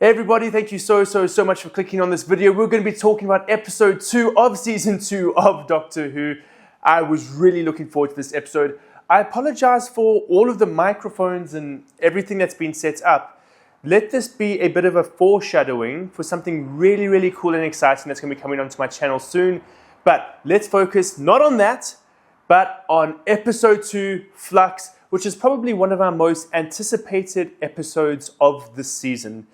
Everybody, thank you so much for clicking on this video. We're going to be talking about episode 2 of season 2 of Doctor Who. I was really looking forward to this episode. I apologize for all of the microphones and everything that's been set up. Let this be a bit of a foreshadowing for something really cool and exciting that's going to be coming onto my channel soon. But let's focus not on that, but on episode 2, Flux, which is probably one of our most anticipated episodes of this season.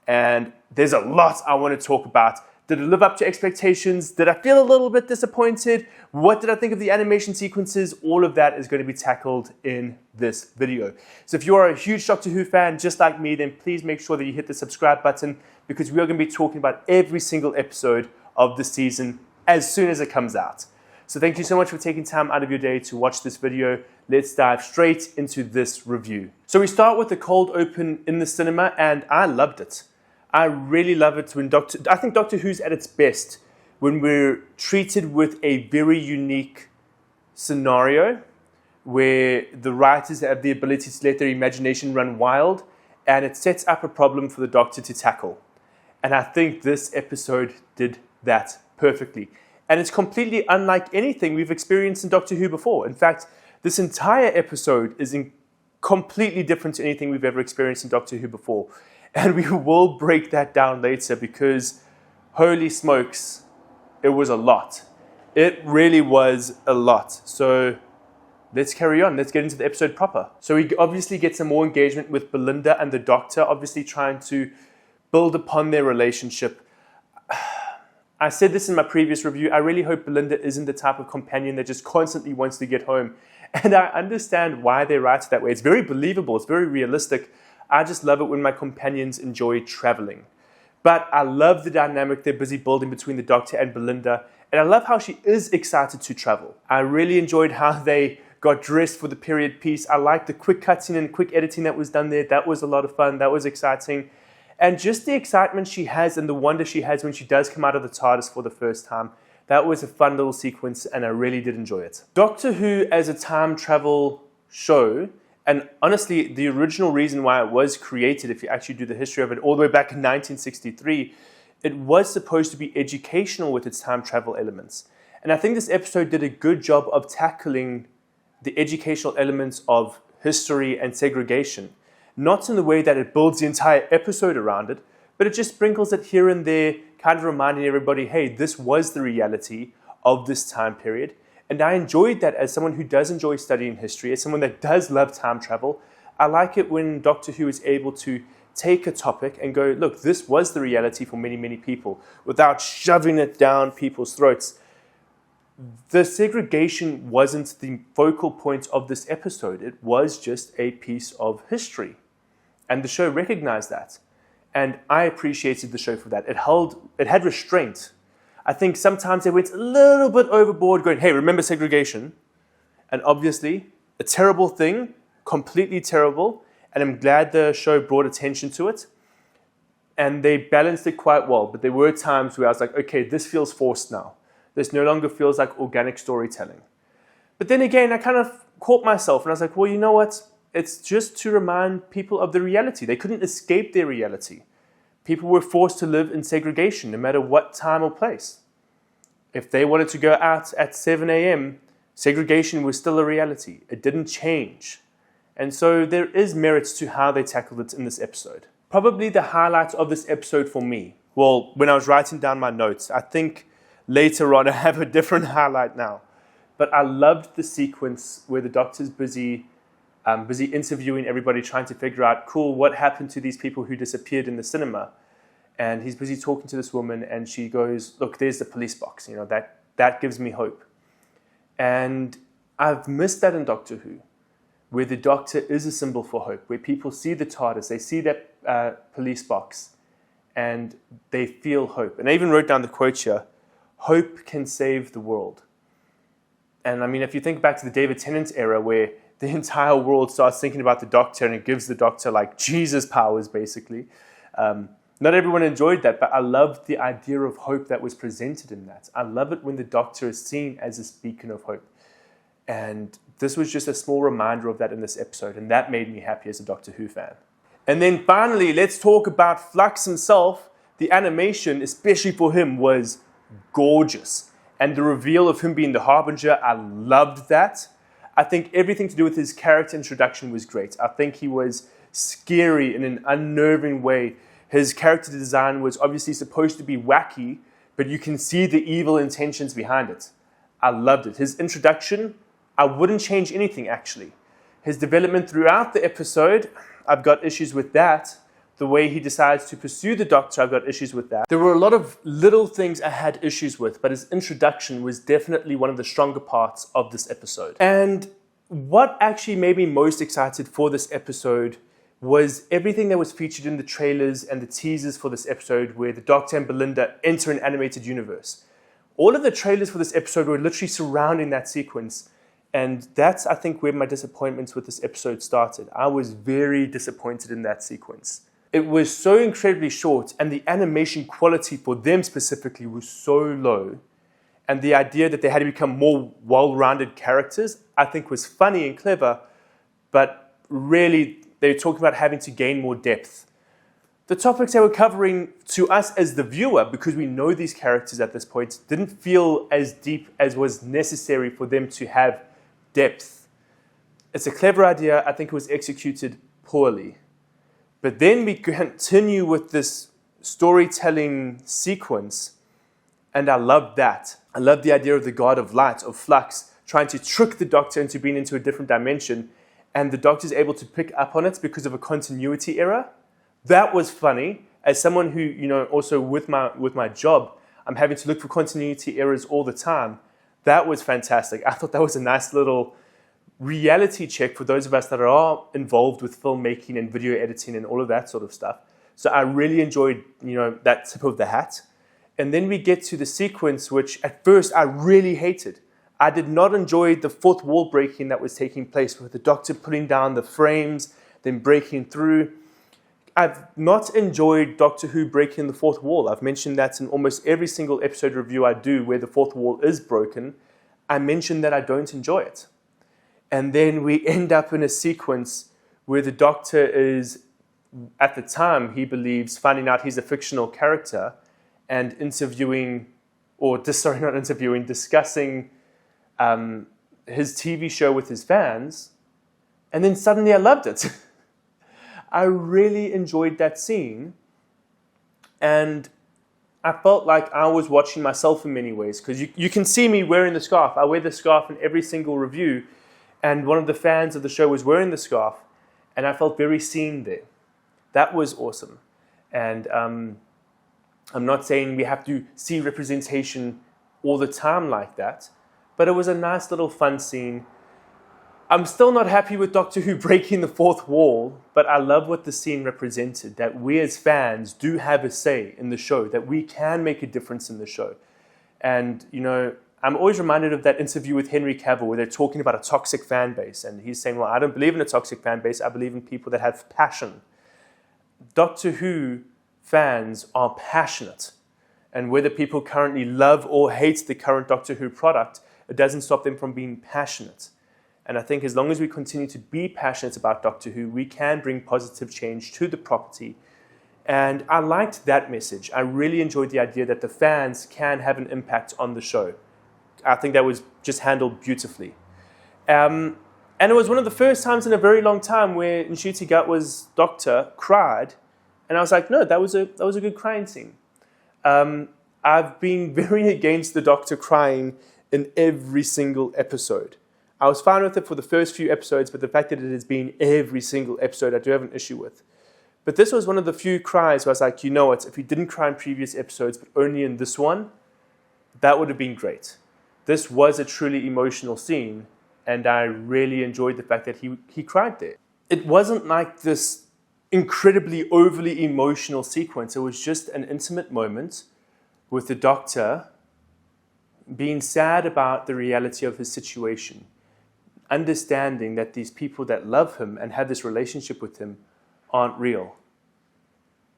And there's a lot I want to talk about. Did it live up to expectations? Did I feel a little bit disappointed? What did I think of the animation sequences? All of that is going to be tackled in this video. So if you are a huge Doctor Who fan just like me, then please make sure that you hit the subscribe button, because we are going to be talking about every single episode of the season as soon as it comes out. So thank you so much for taking time out of your day to watch this video. Let's dive straight into this review. So we start with the cold open in the cinema, and I loved it. I really love it when I think Doctor Who's at its best when we're treated with a very unique scenario where the writers have the ability to let their imagination run wild, and it sets up a problem for the Doctor to tackle. And I think this episode did that perfectly. And it's completely unlike anything we've experienced in Doctor Who before. In fact, this entire episode is completely different to anything we've ever experienced in Doctor Who before. And we will break that down later, because holy smokes, it was a lot. It really was a lot. So let's carry on. Let's get into the episode proper. So we obviously get some more engagement with Belinda and the Doctor, obviously trying to build upon their relationship. I said this in my previous review. I really hope Belinda isn't the type of companion that just constantly wants to get home. And I understand why they write it that way. It's very believable. It's very realistic. I just love it when my companions enjoy traveling. But I love the dynamic they're busy building between the Doctor and Belinda. And I love how she is excited to travel. I really enjoyed how they got dressed for the period piece. I liked the quick cutscene and quick editing that was done there. That was a lot of fun. That was exciting. And just the excitement she has and the wonder she has when she does come out of the TARDIS for the first time. That was a fun little sequence, and I really did enjoy it. Doctor Who as a time travel show, and honestly, the original reason why it was created, if you actually do the history of it, all the way back in 1963, it was supposed to be educational with its time travel elements. And I think this episode did a good job of tackling the educational elements of history and segregation. Not in the way that it builds the entire episode around it, but it just sprinkles it here and there, kind of reminding everybody, hey, this was the reality of this time period. And I enjoyed that as someone who does enjoy studying history, as someone that does love time travel. I like it when Doctor Who is able to take a topic and go, look, this was the reality for many people, without shoving it down people's throats. The segregation wasn't the focal point of this episode. It was just a piece of history. And the show recognized that. And I appreciated the show for that. It had restraint. I think sometimes they went a little bit overboard going, hey, remember segregation? And obviously, a terrible thing, completely terrible. And I'm glad the show brought attention to it. And they balanced it quite well. But there were times where I was like, okay, this feels forced now. This no longer feels like organic storytelling. But then again, I kind of caught myself and I was like, well, you know what? It's just to remind people of the reality. They couldn't escape their reality. People were forced to live in segregation no matter what time or place. If they wanted to go out at 7 a.m., segregation was still a reality. It didn't change. And so there is merits to how they tackled it in this episode. Probably the highlight of this episode for me, well, when I was writing down my notes, I think later on I have a different highlight now. But I loved the sequence where the Doctor's busy interviewing everybody, trying to figure out, cool, what happened to these people who disappeared in the cinema? And he's busy talking to this woman, and she goes, look, there's the police box. You know, that gives me hope. And I've missed that in Doctor Who, where the Doctor is a symbol for hope, where people see the TARDIS, they see that police box, and they feel hope. And I even wrote down the quote here, hope can save the world. And I mean, if you think back to the David Tennant era, where the entire world starts thinking about the Doctor and it gives the Doctor like Jesus powers, basically. Not everyone enjoyed that, but I loved the idea of hope that was presented in that. I love it when the Doctor is seen as a beacon of hope. And this was just a small reminder of that in this episode, and that made me happy as a Doctor Who fan. And then finally, let's talk about Flux himself. The animation, especially for him, was gorgeous. And the reveal of him being the Harbinger, I loved that. I think everything to do with his character introduction was great. I think he was scary in an unnerving way. His character design was obviously supposed to be wacky, but you can see the evil intentions behind it. I loved it. His introduction, I wouldn't change anything actually. His development throughout the episode, I've got issues with that. The way he decides to pursue the Doctor, I've got issues with that. There were a lot of little things I had issues with, but his introduction was definitely one of the stronger parts of this episode. And what actually made me most excited for this episode was everything that was featured in the trailers and the teasers for this episode where the Doctor and Belinda enter an animated universe. All of the trailers for this episode were literally surrounding that sequence. And that's, I think, where my disappointments with this episode started. I was very disappointed in that sequence. It was so incredibly short, and the animation quality for them specifically was so low. And the idea that they had to become more well-rounded characters, I think was funny and clever, but really, they were talking about having to gain more depth. The topics they were covering to us as the viewer, because we know these characters at this point, didn't feel as deep as was necessary for them to have depth. It's a clever idea. I think it was executed poorly. But then we continue with this storytelling sequence, and I love that. I love the idea of the God of Light, of Flux, trying to trick the Doctor into being into a different dimension, and the Doctor's able to pick up on it because of a continuity error. That was funny. As someone who, also with my job, I'm having to look for continuity errors all the time. That was fantastic. I thought that was a nice little reality check for those of us that are involved with filmmaking and video editing and all of that sort of stuff. So I really enjoyed, that tip of the hat. And then we get to the sequence, which at first I really hated. I did not enjoy the fourth wall breaking that was taking place with the Doctor putting down the frames, then breaking through. I've not enjoyed Doctor Who breaking the fourth wall. I've mentioned that in almost every single episode review I do where the fourth wall is broken. I mentioned that I don't enjoy it. And then we end up in a sequence where the Doctor is, at the time, he believes, finding out he's a fictional character and discussing his TV show with his fans. And then suddenly I loved it. I really enjoyed that scene. And I felt like I was watching myself in many ways, because you can see me wearing the scarf. I wear the scarf in every single review. And one of the fans of the show was wearing the scarf, and I felt very seen there. That was awesome. And I'm not saying we have to see representation all the time like that, but it was a nice little fun scene. I'm still not happy with Doctor Who breaking the fourth wall, but I love what the scene represented, that we as fans do have a say in the show, that we can make a difference in the show. And, I'm always reminded of that interview with Henry Cavill where they're talking about a toxic fan base. And he's saying, well, I don't believe in a toxic fan base. I believe in people that have passion. Doctor Who fans are passionate. And whether people currently love or hate the current Doctor Who product, it doesn't stop them from being passionate. And I think as long as we continue to be passionate about Doctor Who, we can bring positive change to the property. And I liked that message. I really enjoyed the idea that the fans can have an impact on the show. I think that was just handled beautifully. And it was one of the first times in a very long time where Ncuti Gatwa's Doctor cried. And I was like, no, that was a good crying scene. I've been very against the Doctor crying in every single episode. I was fine with it for the first few episodes, but the fact that it has been every single episode, I do have an issue with. But this was one of the few cries where I was like, you know what, if he didn't cry in previous episodes, but only in this one, that would have been great. This was a truly emotional scene, and I really enjoyed the fact that he cried there. It wasn't like this incredibly overly emotional sequence. It was just an intimate moment with the Doctor being sad about the reality of his situation, understanding that these people that love him and have this relationship with him aren't real.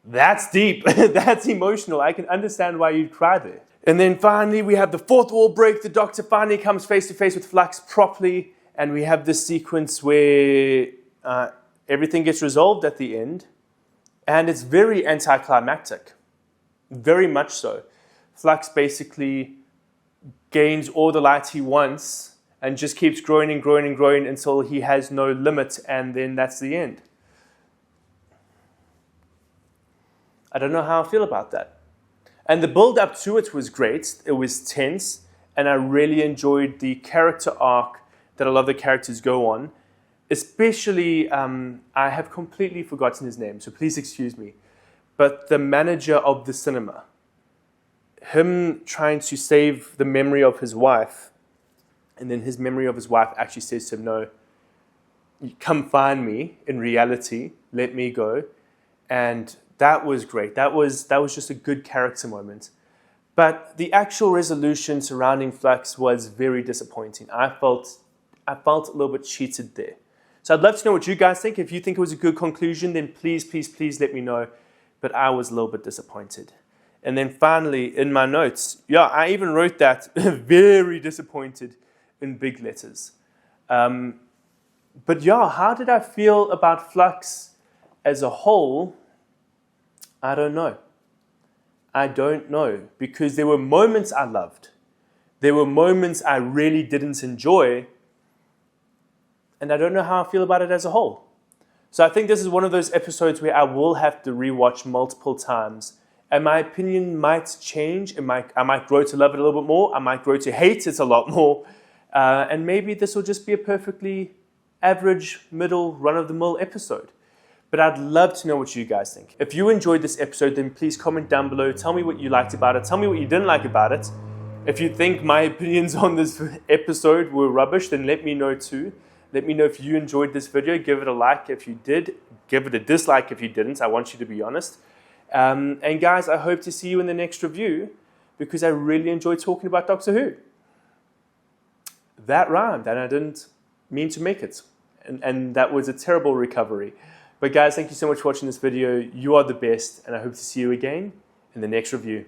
That's deep. That's emotional. I can understand why you'd cry there. And then finally, we have the fourth wall break. The Doctor finally comes face to face with Flux properly. And we have this sequence where everything gets resolved at the end. And it's very anticlimactic, very much so. Flux basically gains all the light he wants and just keeps growing and growing and growing until he has no limit, and then that's the end. I don't know how I feel about that. And the build up to it was great. It was tense, and I really enjoyed the character arc that a lot of the characters go on. Especially, I have completely forgotten his name, so please excuse me. But the manager of the cinema, him trying to save the memory of his wife, and then his memory of his wife actually says to him, no, come find me in reality, let me go. And that was great. That was just a good character moment. But the actual resolution surrounding Flux was very disappointing. I felt a little bit cheated there. So I'd love to know what you guys think. If you think it was a good conclusion, then please, please, please let me know. But I was a little bit disappointed. And then finally, in my notes, yeah, I even wrote that very disappointed in big letters. But yeah, how did I feel about Flux as a whole? I don't know. I don't know, because there were moments I loved. There were moments I really didn't enjoy, and I don't know how I feel about it as a whole. So I think this is one of those episodes where I will have to rewatch multiple times, and my opinion might change. I might grow to love it a little bit more. I might grow to hate it a lot more, and maybe this will just be a perfectly average, middle, run-of-the-mill episode. But I'd love to know what you guys think. If you enjoyed this episode, then please comment down below. Tell me what you liked about it. Tell me what you didn't like about it. If you think my opinions on this episode were rubbish, then let me know too. Let me know if you enjoyed this video. Give it a like if you did. Give it a dislike if you didn't. I want you to be honest. And guys, I hope to see you in the next review, because I really enjoyed talking about Doctor Who. That rhymed, and I didn't mean to make it. And that was a terrible recovery. But guys, thank you so much for watching this video. You are the best, and I hope to see you again in the next review.